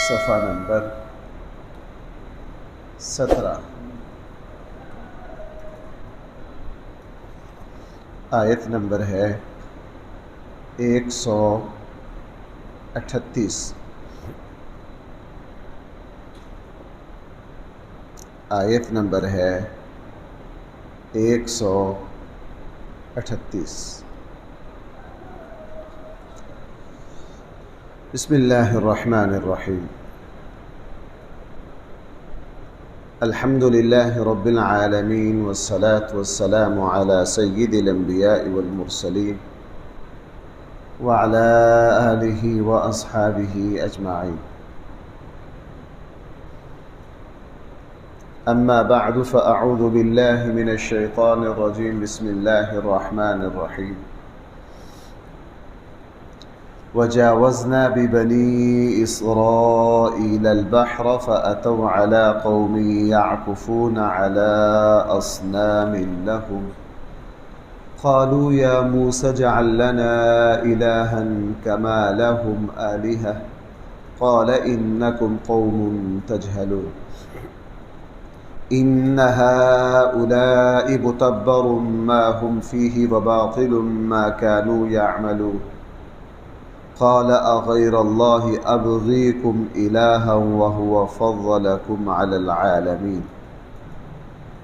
صفحہ نمبر 17، آیت نمبر ہے 138۔ آیت نمبر ہے 138۔ بسم اللہ الرحمن الرحیم۔ الحمد للہ رب العالمین والصلاة والسلام علی سید الانبیاء والمرسلین وعلی آلہ واصحابہ اجمعین۔ اما بعد فاعوذ باللہ من الشیطان الرجیم، بسم اللہ الرحمن الرحیم۔ وجاوزنا ببني إسرائيل البحر فأتوا على قوم يعكفون على أصنام لهم قالوا يا موسى اجعل لنا إلها كما لهم آلهة قال إنكم قوم تجهلون إن هؤلاء متبر ما هم فيه وباطل ما كانوا يعملون قال أغير الله أبغيكم إلها وهو فضلكم على العالمين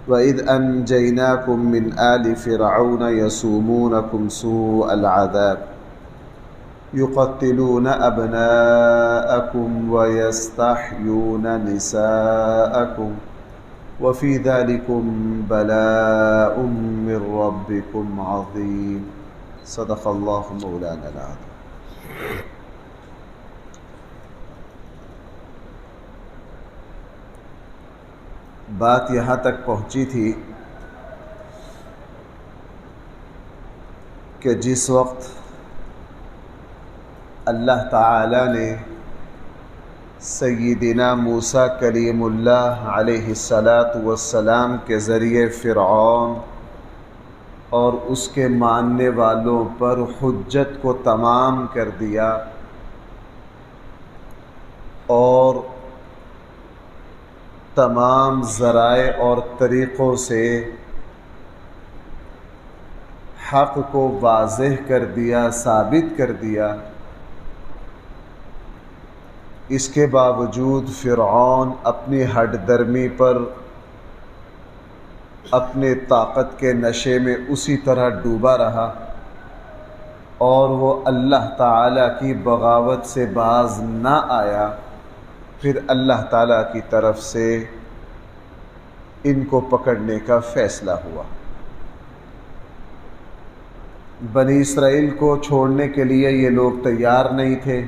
وإذ أنجيناكم من آل فرعون يسومونكم سوء العذاب يقتلون أبناءكم ويستحيون نساءكم وفي ذلكم بلاء من ربكم عظيم صدق الله مولانا العظيم۔ بات یہاں تک پہنچی تھی کہ جس وقت اللہ تعالی نے سیدنا موسیٰ کلیم اللہ علیہ السلام کے ذریعے فرعون اور اس کے ماننے والوں پر حجت کو تمام کر دیا اور تمام ذرائع اور طریقوں سے حق کو واضح کر دیا، ثابت کر دیا، اس کے باوجود فرعون اپنی ہٹ درمی پر اپنے طاقت کے نشے میں اسی طرح ڈوبا رہا اور وہ اللہ تعالیٰ کی بغاوت سے باز نہ آیا۔ پھر اللہ تعالیٰ کی طرف سے ان کو پکڑنے کا فیصلہ ہوا۔ بنی اسرائیل کو چھوڑنے کے لیے یہ لوگ تیار نہیں تھے،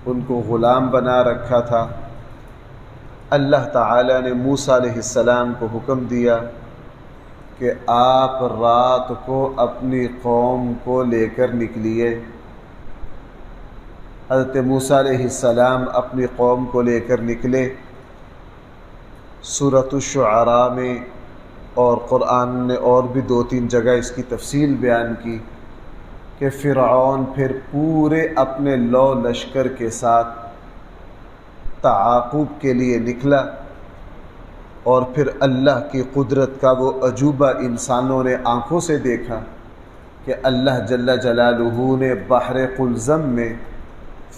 ان کو غلام بنا رکھا تھا۔ اللہ تعالیٰ نے موسیٰ علیہ السلام کو حکم دیا کہ آپ رات کو اپنی قوم کو لے کر نکلیے۔ حضرت موسیٰ علیہ السلام اپنی قوم کو لے کر نکلے۔ سورۃ الشعراء میں اور قرآن نے اور بھی 2-3 جگہ اس کی تفصیل بیان کی کہ فرعون پھر پورے اپنے لو لشکر کے ساتھ تعاقب کے لیے نکلا، اور پھر اللہ کی قدرت کا وہ عجوبہ انسانوں نے آنکھوں سے دیکھا کہ اللہ جل جلالہ نے بحر قلزم میں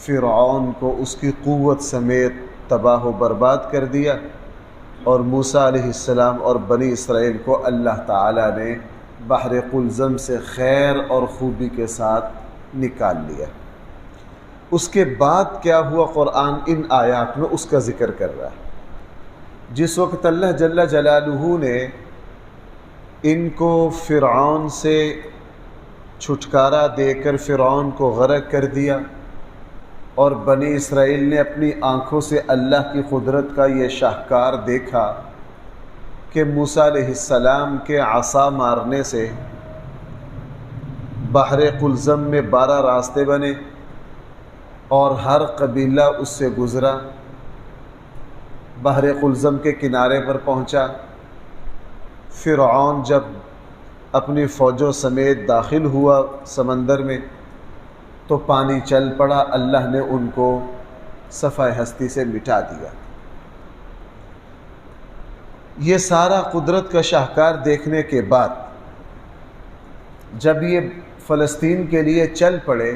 فرعون کو اس کی قوت سمیت تباہ و برباد کر دیا، اور موسیٰ علیہ السلام اور بنی اسرائیل کو اللہ تعالیٰ نے بحر قلزم سے خیر اور خوبی کے ساتھ نکال لیا۔ اس کے بعد کیا ہوا قرآن ان آیات میں اس کا ذکر کر رہا ہے۔ جس وقت اللہ جل جلالہ نے ان کو فرعون سے چھٹکارا دے کر فرعون کو غرق کر دیا، اور بنی اسرائیل نے اپنی آنکھوں سے اللہ کی قدرت کا یہ شاہکار دیکھا کہ موسیٰ علیہ السلام کے عصا مارنے سے بحر قلزم میں 12 راستے بنے اور ہر قبیلہ اس سے گزرا، بحر قلزم کے کنارے پر پہنچا۔ فرعون جب اپنی فوجوں سمیت داخل ہوا سمندر میں تو پانی چل پڑا، اللہ نے ان کو صفحہ ہستی سے مٹا دیا۔ یہ سارا قدرت کا شاہکار دیکھنے کے بعد جب یہ فلسطین کے لیے چل پڑے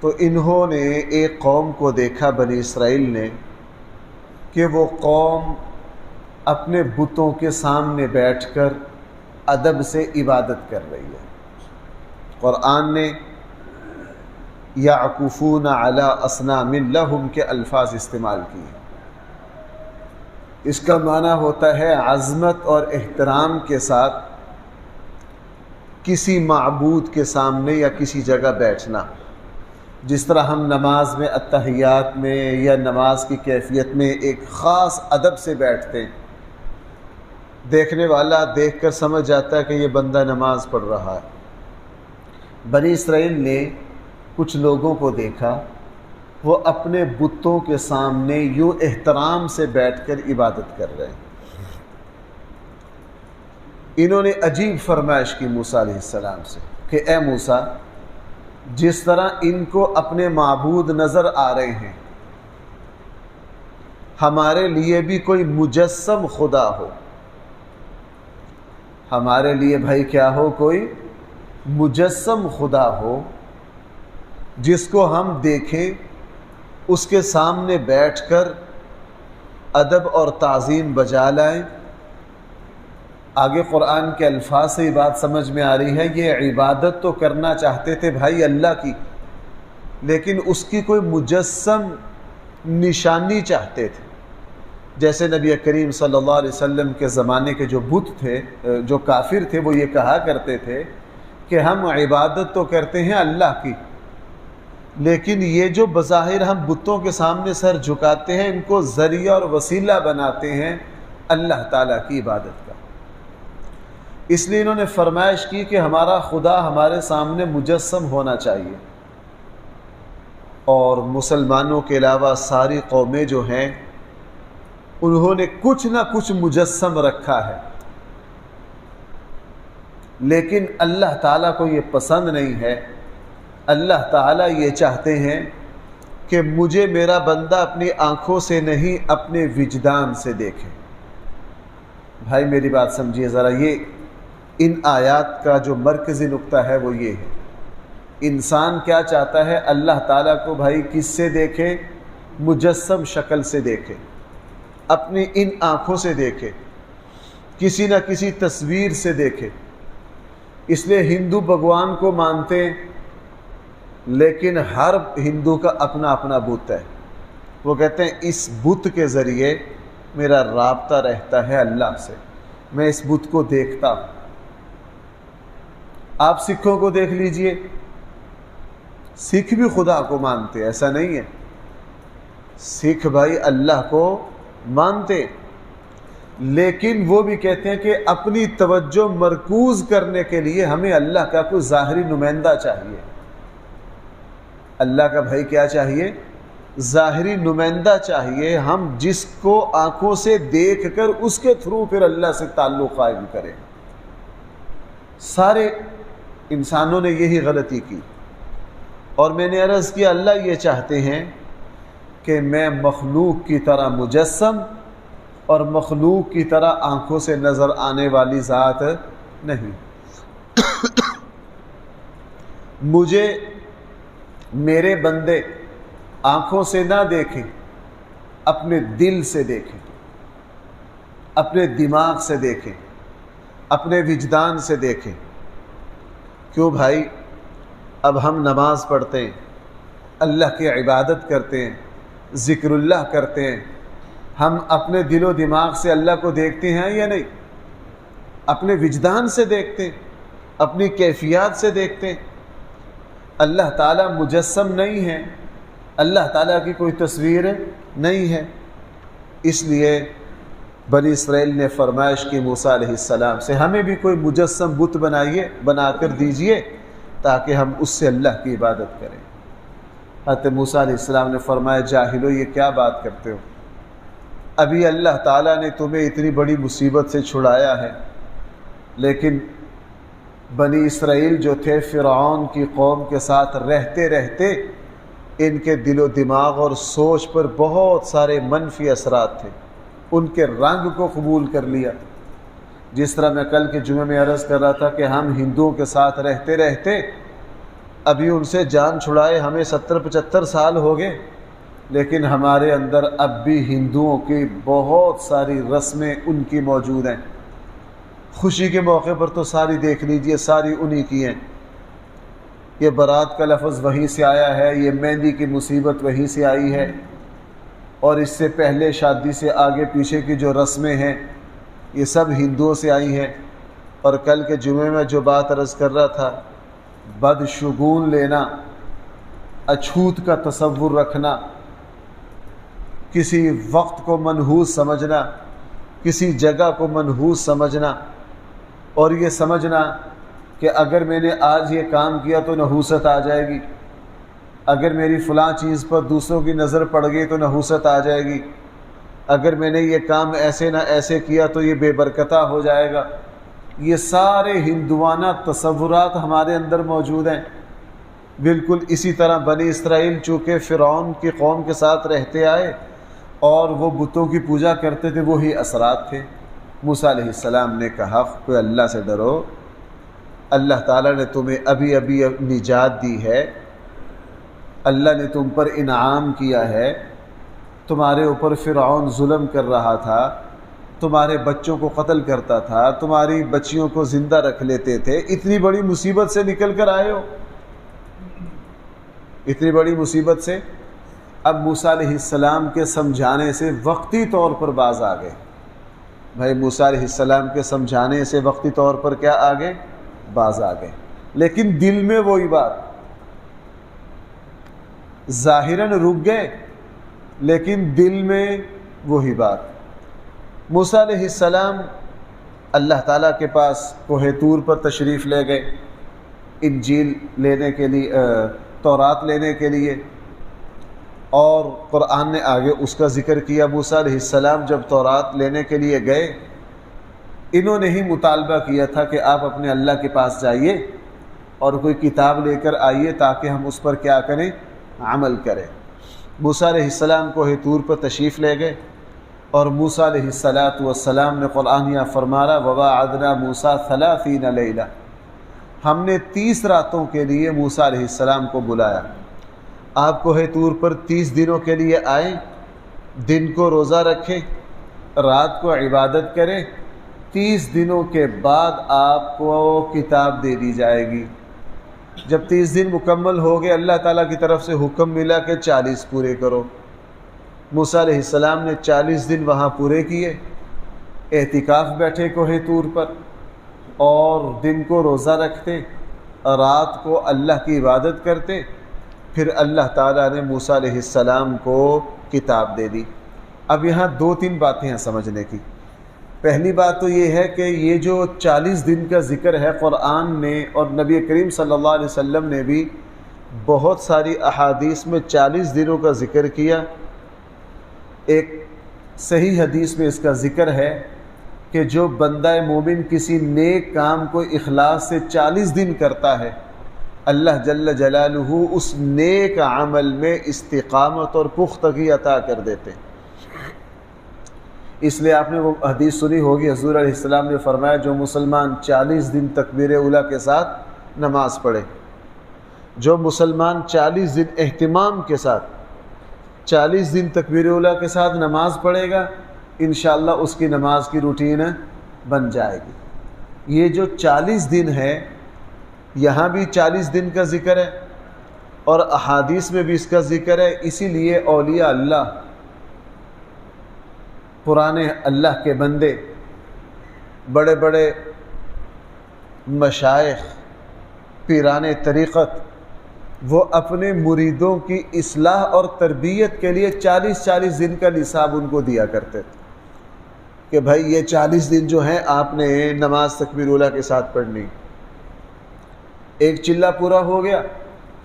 تو انہوں نے ایک قوم کو دیکھا، بنی اسرائیل نے، کہ وہ قوم اپنے بتوں کے سامنے بیٹھ کر ادب سے عبادت کر رہی ہے۔ قرآن نے یعکفون علی اصنام لہم کے الفاظ استعمال کیے۔ اس کا معنی ہوتا ہے عظمت اور احترام کے ساتھ کسی معبود کے سامنے یا کسی جگہ بیٹھنا، جس طرح ہم نماز میں اتحیات میں یا نماز کی کیفیت میں ایک خاص ادب سے بیٹھتے ہیں، دیکھنے والا دیکھ کر سمجھ جاتا ہے کہ یہ بندہ نماز پڑھ رہا ہے۔ بنی اسرائیل نے کچھ لوگوں کو دیکھا، وہ اپنے بتوں کے سامنے یوں احترام سے بیٹھ کر عبادت کر رہے ہیں۔ انہوں نے عجیب فرمائش کی موسیٰ علیہ السلام سے کہ اے موسیٰ، جس طرح ان کو اپنے معبود نظر آ رہے ہیں، ہمارے لیے بھی کوئی مجسم خدا ہو، ہمارے لیے بھائی کیا ہو، کوئی مجسم خدا ہو جس کو ہم دیکھیں، اس کے سامنے بیٹھ کر ادب اور تعظیم بجا لائیں۔ آگے قرآن کے الفاظ سے یہ بات سمجھ میں آ رہی ہے، یہ عبادت تو کرنا چاہتے تھے بھائی اللہ کی، لیکن اس کی کوئی مجسم نشانی چاہتے تھے۔ جیسے نبی کریم صلی اللہ علیہ وسلم کے زمانے کے جو بت تھے، جو کافر تھے، وہ یہ کہا کرتے تھے کہ ہم عبادت تو کرتے ہیں اللہ کی، لیکن یہ جو بظاہر ہم بتوں کے سامنے سر جھکاتے ہیں، ان کو ذریعہ اور وسیلہ بناتے ہیں اللہ تعالیٰ کی عبادت کا۔ اس لیے انہوں نے فرمائش کی کہ ہمارا خدا ہمارے سامنے مجسم ہونا چاہیے، اور مسلمانوں کے علاوہ ساری قومیں جو ہیں انہوں نے کچھ نہ کچھ مجسم رکھا ہے، لیکن اللہ تعالیٰ کو یہ پسند نہیں ہے۔ اللہ تعالیٰ یہ چاہتے ہیں کہ مجھے میرا بندہ اپنی آنکھوں سے نہیں، اپنے وجدان سے دیکھے۔ بھائی میری بات سمجھیے ذرا، یہ ان آیات کا جو مرکزی نقطہ ہے وہ یہ ہے، انسان کیا چاہتا ہے؟ اللہ تعالیٰ کو بھائی کس سے دیکھے؟ مجسم شکل سے دیکھے، اپنی ان آنکھوں سے دیکھے، کسی نہ کسی تصویر سے دیکھے۔ اس لیے ہندو بھگوان کو مانتے ہیں، لیکن ہر ہندو کا اپنا اپنا بت ہے۔ وہ کہتے ہیں اس بت کے ذریعے میرا رابطہ رہتا ہے اللہ سے، میں اس بت کو دیکھتا ہوں۔ آپ سکھوں کو دیکھ لیجئے، سکھ بھی خدا کو مانتے، ایسا نہیں ہے، سکھ بھائی اللہ کو مانتے، لیکن وہ بھی کہتے ہیں کہ اپنی توجہ مرکوز کرنے کے لیے ہمیں اللہ کا کوئی ظاہری نمائندہ چاہیے۔ اللہ کا بھائی کیا چاہیے؟ ظاہری نمائندہ چاہیے، ہم جس کو آنکھوں سے دیکھ کر اس کے تھرو پھر اللہ سے تعلق قائم کریں۔ سارے انسانوں نے یہی غلطی کی، اور میں نے عرض کیا اللہ یہ چاہتے ہیں کہ میں مخلوق کی طرح مجسم اور مخلوق کی طرح آنکھوں سے نظر آنے والی ذات نہیں، مجھے میرے بندے آنکھوں سے نہ دیکھیں، اپنے دل سے دیکھیں، اپنے دماغ سے دیکھیں، اپنے وجدان سے دیکھیں۔ کیوں بھائی؟ اب ہم نماز پڑھتے ہیں، اللہ کی عبادت کرتے ہیں، ذکر اللہ کرتے ہیں، ہم اپنے دل و دماغ سے اللہ کو دیکھتے ہیں یا نہیں؟ اپنے وجدان سے دیکھتے ہیں، اپنی کیفیات سے دیکھتے ہیں۔ اللہ تعالیٰ مجسم نہیں ہے، اللہ تعالیٰ کی کوئی تصویر نہیں ہے۔ اس لیے بنی اسرائیل نے فرمائش کی موسیٰ علیہ السلام سے، ہمیں بھی کوئی مجسم بت بنا کر دیجئے تاکہ ہم اس سے اللہ کی عبادت کریں۔ حضرت موسیٰ علیہ السلام نے فرمایا جاہلو، یہ کیا بات کرتے ہو؟ ابھی اللہ تعالیٰ نے تمہیں اتنی بڑی مصیبت سے چھڑایا ہے، لیکن بنی اسرائیل جو تھے فرعون کی قوم کے ساتھ رہتے رہتے ان کے دل و دماغ اور سوچ پر بہت سارے منفی اثرات تھے، ان کے رنگ کو قبول کر لیا۔ جس طرح میں کل کے جمعے میں عرض کر رہا تھا کہ ہم ہندوؤں کے ساتھ رہتے رہتے ابھی ان سے جان چھڑائے ہمیں 70-75 سال ہو گئے، لیکن ہمارے اندر اب بھی ہندوؤں کی بہت ساری رسمیں ان کی موجود ہیں۔ خوشی کے موقع پر تو ساری دیکھ لیجئے، ساری انہی کی ہیں۔ یہ برات کا لفظ وہیں سے آیا ہے، یہ مہندی کی مصیبت وہیں سے آئی ہے، اور اس سے پہلے شادی سے آگے پیچھے کی جو رسمیں ہیں یہ سب ہندوؤں سے آئی ہیں۔ اور کل کے جمعے میں جو بات عرض کر رہا تھا، بدشگون لینا، اچھوت کا تصور رکھنا، کسی وقت کو منحوس سمجھنا، کسی جگہ کو منحوس سمجھنا، اور یہ سمجھنا کہ اگر میں نے آج یہ کام کیا تو نحوست آ جائے گی، اگر میری فلاں چیز پر دوسروں کی نظر پڑ گئی تو نحوست آ جائے گی، اگر میں نے یہ کام ایسے نہ ایسے کیا تو یہ بے برکتہ ہو جائے گا۔ یہ سارے ہندوانہ تصورات ہمارے اندر موجود ہیں۔ بالکل اسی طرح بنی اسرائیل چونکہ فرعون کی قوم کے ساتھ رہتے آئے اور وہ بتوں کی پوجا کرتے تھے، وہی اثرات تھے۔ موسیٰ علیہ السلام نے کہا کہ اللہ سے ڈرو، اللہ تعالیٰ نے تمہیں ابھی ابھی نجات دی ہے، اللہ نے تم پر انعام کیا ہے، تمہارے اوپر فرعون ظلم کر رہا تھا، تمہارے بچوں کو قتل کرتا تھا، تمہاری بچیوں کو زندہ رکھ لیتے تھے، اتنی بڑی مصیبت سے نکل کر آئے ہو، اتنی بڑی مصیبت سے۔ اب موسیٰ علیہ السلام کے سمجھانے سے وقتی طور پر باز آ گئے۔ بھائی موسیٰ علیہ السلام کے سمجھانے سے وقتی طور پر کیا آ گئے؟ باز آ گئے، لیکن دل میں وہی بات، ظاہراً رک گئے لیکن دل میں وہی بات۔ موسیٰ علیہ السلام اللہ تعالیٰ کے پاس کوہ طور پر تشریف لے گئے انجیل لینے کے لیے، تورات لینے کے لیے، اور قرآن نے آگے اس کا ذکر کیا۔ موسیٰ علیہ السلام جب تورات لینے کے لیے گئے، انہوں نے ہی مطالبہ کیا تھا کہ آپ اپنے اللہ کے پاس جائیے اور کوئی کتاب لے کر آئیے تاکہ ہم اس پر کیا کریں؟ عمل کریں۔ موسیٰ علیہ السلام کوہ طور پر تشریف لے گئے، اور موسیٰ علیہ السلام نے قرآن یا فرمایا وَوَاعَدْنَا مُوسَىٰ 30 لَيْلَةً، ہم نے 30 راتوں کے لیے موسیٰ علیہ السلام کو بلایا۔ آپ کوہ طور پر 30 دنوں کے لیے آئیں، دن کو روزہ رکھیں، رات کو عبادت کریں، 30 دنوں کے بعد آپ کو کتاب دے دی جائے گی۔ جب 30 دن مکمل ہو گئے، اللہ تعالیٰ کی طرف سے حکم ملا کہ 40 پورے کرو۔ موسیٰ علیہ السلام نے 40 دن وہاں پورے کیے، اعتکاف بیٹھے کوہ طور پر، اور دن کو روزہ رکھتے، رات کو اللہ کی عبادت کرتے، پھر اللہ تعالیٰ نے موسیٰ علیہ السلام کو کتاب دے دی۔ اب یہاں 2-3 باتیں ہیں سمجھنے کی۔ پہلی بات تو یہ ہے کہ یہ جو 40 دن کا ذکر ہے قرآن نے، اور نبی کریم صلی اللہ علیہ وسلم نے بھی بہت ساری احادیث میں 40 دنوں کا ذکر کیا۔ ایک صحیح حدیث میں اس کا ذکر ہے کہ جو بندہ مومن کسی نیک کام کو اخلاص سے 40 دن کرتا ہے، اللہ جل جلالہ اس نیک عمل میں استقامت اور پختگی عطا کر دیتے۔ اس لیے آپ نے وہ حدیث سنی ہوگی، حضور علیہ السلام نے فرمایا جو مسلمان 40 دن تکبیر اولیٰ کے ساتھ نماز پڑھے، جو مسلمان 40 دن اہتمام کے ساتھ 40 دن تکبیر اولیٰ کے ساتھ نماز پڑھے گا، انشاءاللہ اس کی نماز کی روٹین بن جائے گی۔ یہ جو 40 دن ہے، یہاں بھی 40 دن کا ذکر ہے اور احادیث میں بھی اس کا ذکر ہے۔ اسی لیے اولیاء اللہ، پرانے اللہ کے بندے، بڑے بڑے مشائخ، پیران طریقت، وہ اپنے مریدوں کی اصلاح اور تربیت کے لیے 40 دن کا نصاب ان کو دیا کرتے تھے کہ بھائی یہ 40 دن جو ہیں آپ نے نماز تکبیر اولیٰ کے ساتھ پڑھنی۔ ایک چلہ پورا ہو گیا،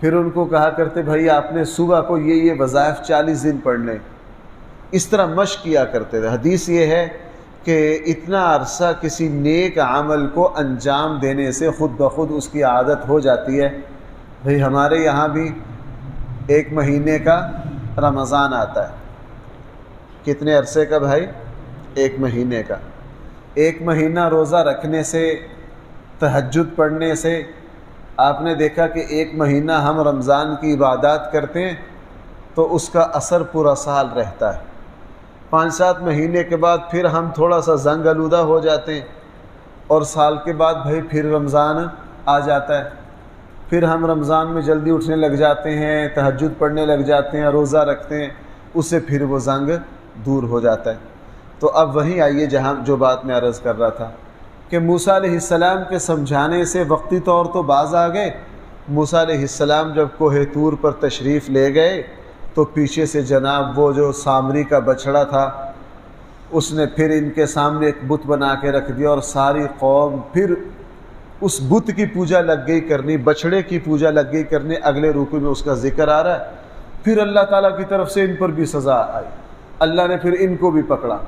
پھر ان کو کہا کرتے بھائی آپ نے صبح کو یہ وظائف 40 دن پڑھنے۔ اس طرح مشق کیا کرتے تھے۔ حدیث یہ ہے کہ اتنا عرصہ کسی نیک عمل کو انجام دینے سے خود بخود اس کی عادت ہو جاتی ہے۔ بھئی ہمارے یہاں بھی ایک مہینے کا رمضان آتا ہے، کتنے عرصے کا بھائی؟ ایک مہینے کا۔ ایک مہینہ روزہ رکھنے سے، تہجد پڑھنے سے، آپ نے دیکھا کہ ایک مہینہ ہم رمضان کی عبادات کرتے ہیں تو اس کا اثر پورا سال رہتا ہے۔ 5-7 مہینے کے بعد پھر ہم تھوڑا سا زنگ آلودہ ہو جاتے ہیں، اور سال کے بعد بھائی پھر رمضان آ جاتا ہے، پھر ہم رمضان میں جلدی اٹھنے لگ جاتے ہیں، تہجد پڑھنے لگ جاتے ہیں، روزہ رکھتے ہیں، اس سے پھر وہ زنگ دور ہو جاتا ہے۔ تو اب وہیں آئیے جہاں جو بات میں عرض کر رہا تھا کہ موسیٰ علیہ السلام کے سمجھانے سے وقتی طور تو باز آ گئے۔ موسیٰ علیہ السلام جب کوہ طور پر تشریف لے گئے تو پیچھے سے جناب وہ جو سامری کا بچڑا تھا اس نے پھر ان کے سامنے ایک بت بنا کے رکھ دیا، اور ساری قوم پھر اس بت کی پوجا لگ گئی کرنی، بچڑے کی پوجا لگ گئی کرنے۔ اگلے رکوع میں اس کا ذکر آ رہا ہے۔ پھر اللہ تعالیٰ کی طرف سے ان پر بھی سزا آئی، اللہ نے پھر ان کو بھی پکڑا۔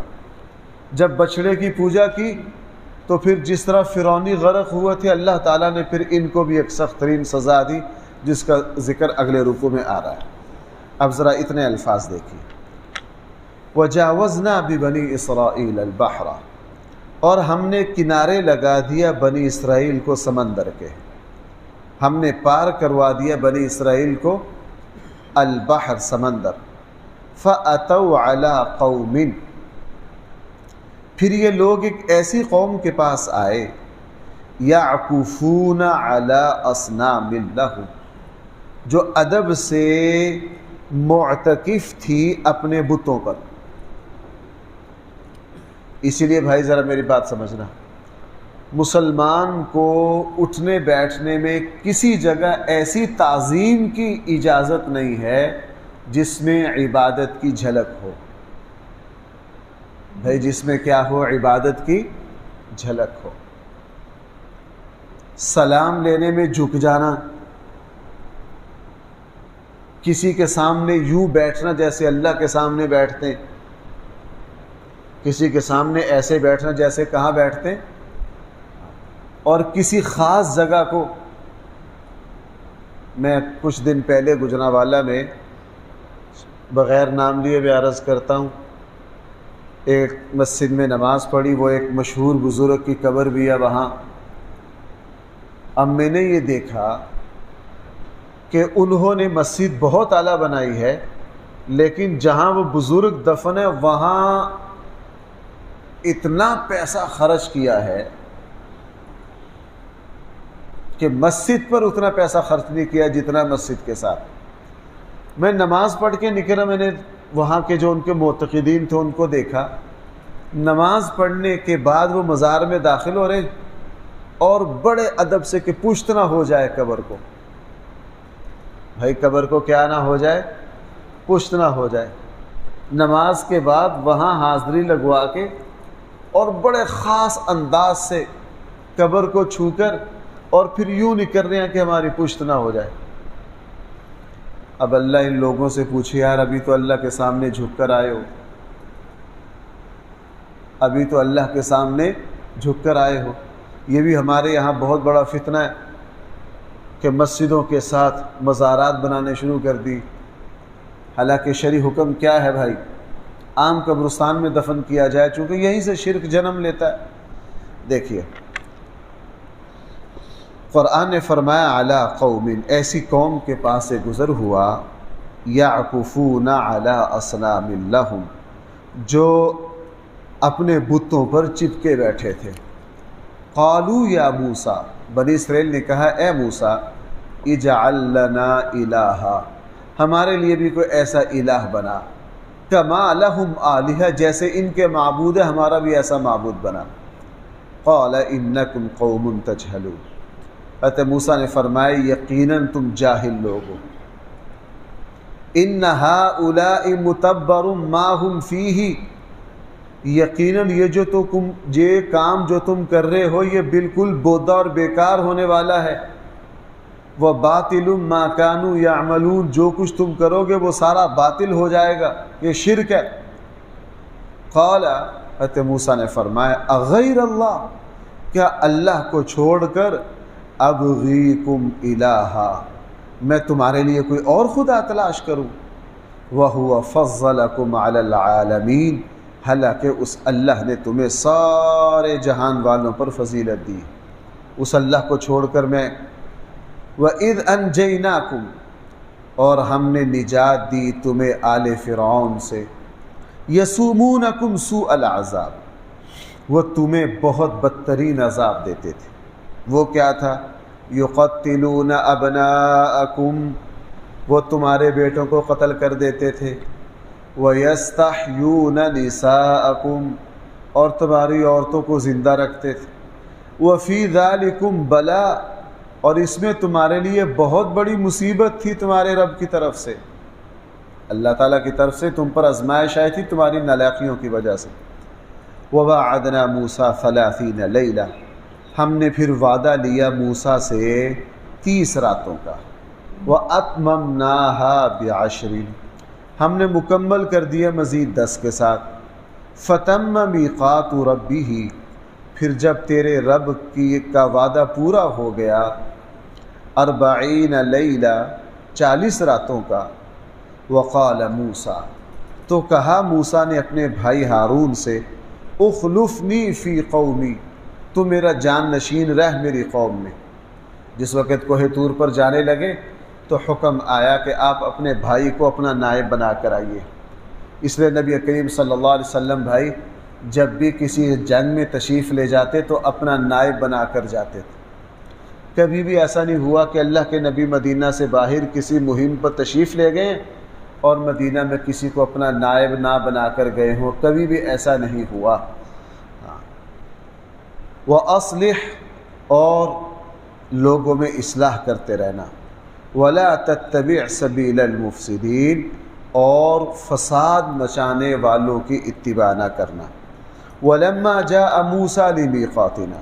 جب بچڑے کی پوجا کی تو پھر جس طرح فرعونی غرق ہوا تھے، اللہ تعالیٰ نے پھر ان کو بھی ایک سخت ترین سزا دی، جس کا ذکر اگلے رکوع میں آ رہا ہے۔ اب ذرا اتنے الفاظ دیکھیے، وَجَاوَزْنَا بِبَنِي إِسْرَائِيلَ الْبَحْرَ، اور ہم نے کنارے لگا دیا بنی اسرائیل کو سمندر کے، ہم نے پار کروا دیا بنی اسرائیل کو البحر سمندر۔ فَأَتَوْا عَلَىٰ قَوْمٍ، پھر یہ لوگ ایک ایسی قوم کے پاس آئے، یعکفون علی اصنام لہم، جو ادب سے معتکف تھی اپنے بتوں پر۔ اسی لیے بھائی ذرا میری بات سمجھنا، مسلمان کو اٹھنے بیٹھنے میں کسی جگہ ایسی تعظیم کی اجازت نہیں ہے جس میں عبادت کی جھلک ہو۔ بھائی جس میں کیا ہو؟ عبادت کی جھلک ہو۔ سلام لینے میں جھک جانا، کسی کے سامنے یوں بیٹھنا جیسے اللہ کے سامنے بیٹھتے ہیں، کسی کے سامنے ایسے بیٹھنا جیسے کہاں بیٹھتے ہیں، اور کسی خاص جگہ کو۔ میں کچھ دن پہلے گجرانوالہ میں بغیر نام لیے بھی عرض کرتا ہوں، ایک مسجد میں نماز پڑھی، وہ ایک مشہور بزرگ کی قبر بھی ہے وہاں۔ اب میں نے یہ دیکھا کہ انہوں نے مسجد بہت اعلیٰ بنائی ہے، لیکن جہاں وہ بزرگ دفن ہے وہاں اتنا پیسہ خرچ کیا ہے کہ مسجد پر اتنا پیسہ خرچ نہیں کیا جتنا مسجد کے ساتھ۔ میں نماز پڑھ کے نکلا، میں نے وہاں کے جو ان کے معتقدین تھے ان کو دیکھا، نماز پڑھنے کے بعد وہ مزار میں داخل ہو رہے اور بڑے ادب سے کہ پشت نہ ہو جائے قبر کو۔ بھائی قبر کو کیا نہ ہو جائے؟ پشت نہ ہو جائے۔ نماز کے بعد وہاں حاضری لگوا کے اور بڑے خاص انداز سے قبر کو چھو کر اور پھر یوں نہیں کر رہے ہیں کہ ہماری پشت نہ ہو جائے۔ اب اللہ ان لوگوں سے پوچھے، یار ابھی تو اللہ کے سامنے جھک کر آئے ہو، ابھی تو اللہ کے سامنے جھک کر آئے ہو۔ یہ بھی ہمارے یہاں بہت بڑا فتنہ ہے کہ مسجدوں کے ساتھ مزارات بنانے شروع کر دی۔ حالانکہ شرعی حکم کیا ہے بھائی؟ عام قبرستان میں دفن کیا جائے، چونکہ یہیں سے شرک جنم لیتا ہے۔ دیکھیے قرآن نے فرمایا علی قوم، ایسی قوم کے پاس سے گزر ہوا، یعکفون علی اصنام لہم، جو اپنے بتوں پر چپکے بیٹھے تھے۔ قالوا یا موسیٰ، بنی اسرائیل نے کہا اے موسیٰ، اجعل لنا الہا، ہمارے لیے بھی کوئی ایسا الہ بنا، کما لہم آلہہ، جیسے ان کے معبود ہے ہمارا بھی ایسا معبود بنا۔ قال انکم قوم تجہلون، حضرت موسیٰ نے فرمایا یقیناً تم جاہل لوگ ہو۔ ان ہؤلاء متبر ما ہم فیہ، یقیناً یہ کام جو تم کر رہے ہو یہ بالکل بودا اور بیکار ہونے والا ہے۔ وباطل ما کانوا یعملون، جو کچھ تم کرو گے وہ سارا باطل ہو جائے گا، یہ شرک ہے۔ قال، حضرت موسیٰ نے فرمایا اغیر اللہ، کیا اللہ کو چھوڑ کر ابغیکم الہا، میں تمہارے لیے کوئی اور خدا تلاش کروں؟ وَهُوَ فَضَّلَكُمْ عَلَى الْعَالَمِينَ، حالانکہ اس اللہ نے تمہیں سارے جہان والوں پر فضیلت دی، اس اللہ کو چھوڑ کر میں وَإِذْ أَنْجَيْنَاكُمْ، اور ہم نے نجات دی تمہیں آل فرعون سے، يَسُومُونَكُمْ سُوءَ الْعَذَابِ، وہ تمہیں بہت بدترین عذاب دیتے تھے۔ وہ کیا تھا؟ يُقَتِّلُونَ أَبْنَاءَكُمْ، وہ تمہارے بیٹوں کو قتل کر دیتے تھے، وَيَسْتَحْيُونَ نِسَاءَكُمْ، اور تمہاری عورتوں کو زندہ رکھتے تھے، وَفِي ذَلِكُمْ بَلَاءٌ، اور اس میں تمہارے لیے بہت بڑی مصیبت تھی تمہارے رب کی طرف سے، اللہ تعالیٰ کی طرف سے تم پر آزمائش آئی تھی تمہاری نالاکیوں کی وجہ سے۔ وَوَعَدْنَا مُوسَىٰ 30 لَيْلَةً، ہم نے پھر وعدہ لیا موسیٰ سے 30 راتوں کا، وَأَتْمَمْنَاهَا بِعَشْرٍ، ہم نے مکمل کر دیا مزید 10 کے ساتھ، فَتَمَّ مِيقَاتُ رَبِّهِ، پھر جب تیرے رب کا وعدہ پورا ہو گیا 40 لیلہ، 40 راتوں کا، وقال موسیٰ، تو کہا موسیٰ نے اپنے بھائی ہارون سے، اخلفنی فی قومی، تو میرا جان نشین رہ میری قوم میں۔ جس وقت کوہ طور پر جانے لگے تو حکم آیا کہ آپ اپنے بھائی کو اپنا نائب بنا کر آئیے، اس لیے نبی کریم صلی اللہ علیہ وسلم بھائی جب بھی کسی جنگ میں تشریف لے جاتے تو اپنا نائب بنا کر جاتے تھے۔ کبھی بھی ایسا نہیں ہوا کہ اللہ کے نبی مدینہ سے باہر کسی مہم پر تشریف لے گئے اور مدینہ میں کسی کو اپنا نائب نہ بنا کر گئے ہوں، کبھی بھی ایسا نہیں ہوا۔ وَأَصْلِحْ، اور لوگوں میں اصلاح کرتے رہنا، وَلَا تَتَّبِعْ سَبِيلَ الْمُفْسِدِينَ، اور فساد مچانے والوں کی اتباع نہ کرنا۔ وَلَمَّا جَاءَ مُوسَىٰ لِمِيقَاتِنَا،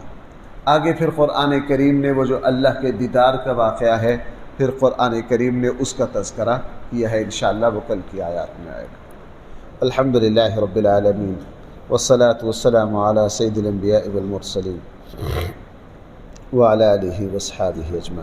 آگے پھر قرآن کریم نے وہ جو اللہ کے دیدار کا واقعہ ہے، پھر قرآن کریم نے اس کا تذکرہ کیا ہے، انشاءاللہ وہ کل کی آیات میں آئے گا۔ الحمدللہ رب العالمین، والصلاة والسلام علی سید الانبیاء والمرسلین وعلی آلہ واصحابہ اجمعین۔